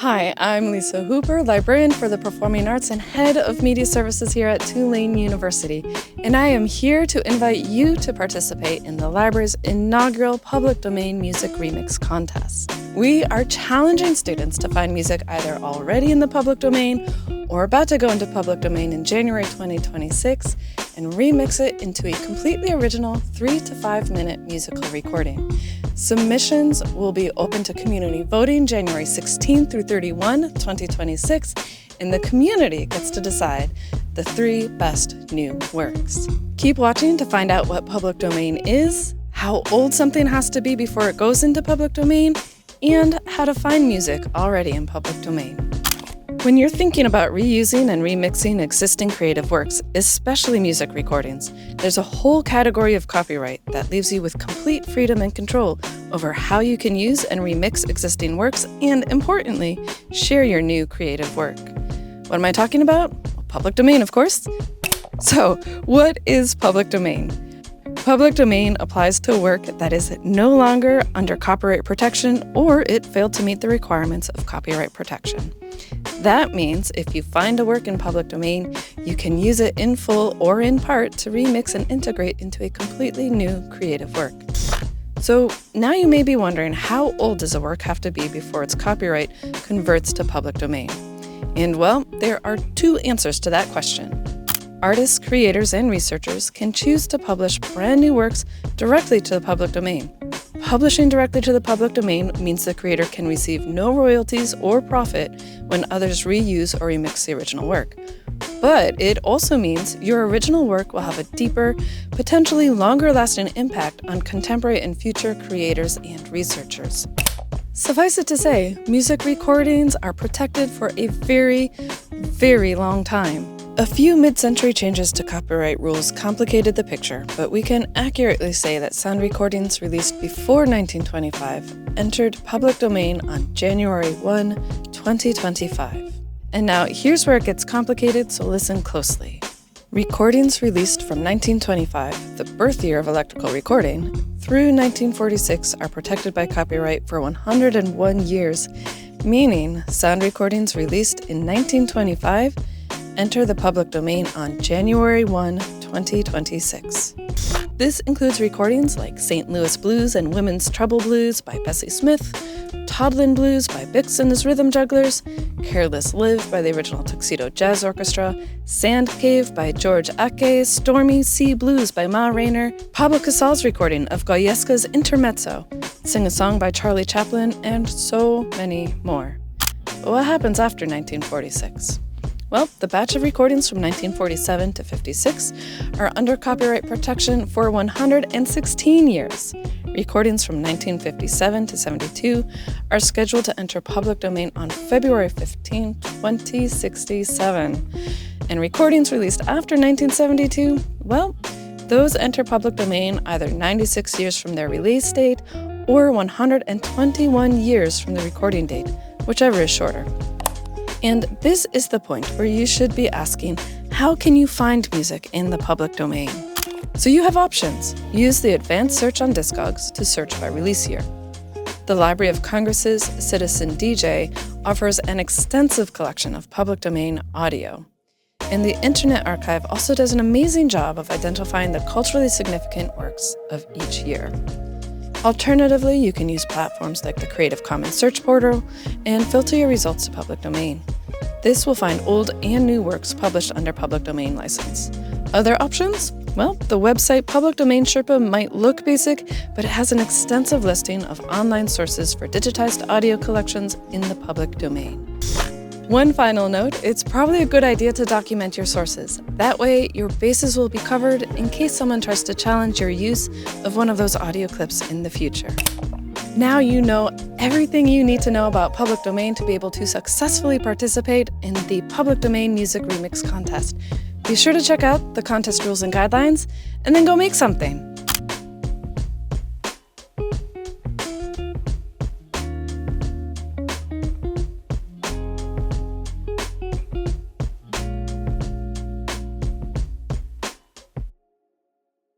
Hi, I'm Lisa Hooper, librarian for the Performing Arts and head of media services here at Tulane University, and I am here to invite you to participate in the library's inaugural Public Domain Music Remix Contest. We are challenging students to find music either already in the public domain or about to go into public domain in January 2026 and remix it into a completely original 3 to 5 minute musical recording. Submissions will be open to community voting January 16 through 31, 2026, and the community gets to decide the 3 best new works. Keep watching to find out what public domain is, how old something has to be before it goes into public domain, and how to find music already in public domain. When you're thinking about reusing and remixing existing creative works, especially music recordings, there's a whole category of copyright that leaves you with complete freedom and control over how you can use and remix existing works and, importantly, share your new creative work. What am I talking about? Well, public domain, of course. So, what is public domain? Public domain applies to work that is no longer under copyright protection or it failed to meet the requirements of copyright protection. That means if you find a work in public domain, you can use it in full or in part to remix and integrate into a completely new creative work. So now you may be wondering, how old does a work have to be before its copyright converts to public domain? And well, there are 2 answers to that question. Artists, creators, and researchers can choose to publish brand new works directly to the public domain. Publishing directly to the public domain means the creator can receive no royalties or profit when others reuse or remix the original work. But it also means your original work will have a deeper, potentially longer-lasting impact on contemporary and future creators and researchers. Suffice it to say, music recordings are protected for a very, very long time. A few mid-century changes to copyright rules complicated the picture, but we can accurately say that sound recordings released before 1925 entered public domain on January 1, 2025. And now here's where it gets complicated, so listen closely. Recordings released from 1925, the birth year of electrical recording, through 1946 are protected by copyright for 101 years, meaning sound recordings released in 1925 enter the public domain on January 1, 2026. This includes recordings like St. Louis Blues and Women's Trouble Blues by Bessie Smith, Toddlin Blues by Bix and his Rhythm Jugglers, Careless Live by the original Tuxedo Jazz Orchestra, Sand Cave by George Ake, Stormy Sea Blues by Ma Rainey, Pablo Casal's recording of Goyesca's Intermezzo, Sing a Song by Charlie Chaplin, and so many more. But what happens after 1946? Well, the batch of recordings from 1947 to 56 are under copyright protection for 116 years. Recordings from 1957 to 72 are scheduled to enter public domain on February 15, 2067. And recordings released after 1972, well, those enter public domain either 96 years from their release date or 121 years from the recording date, whichever is shorter. And this is the point where you should be asking, how can you find music in the public domain? So you have options. Use the advanced search on Discogs to search by release year. The Library of Congress's Citizen DJ offers an extensive collection of public domain audio. And the Internet Archive also does an amazing job of identifying the culturally significant works of each year. Alternatively, you can use platforms like the Creative Commons search portal and filter your results to public domain. This will find old and new works published under public domain license. Other options? Well, the website Public Domain Sherpa might look basic, but it has an extensive listing of online sources for digitized audio collections in the public domain. One final note, it's probably a good idea to document your sources. That way, your bases will be covered in case someone tries to challenge your use of one of those audio clips in the future. Now you know everything you need to know about public domain to be able to successfully participate in the Public Domain Music Remix Contest. Be sure to check out the contest rules and guidelines, and then go make something.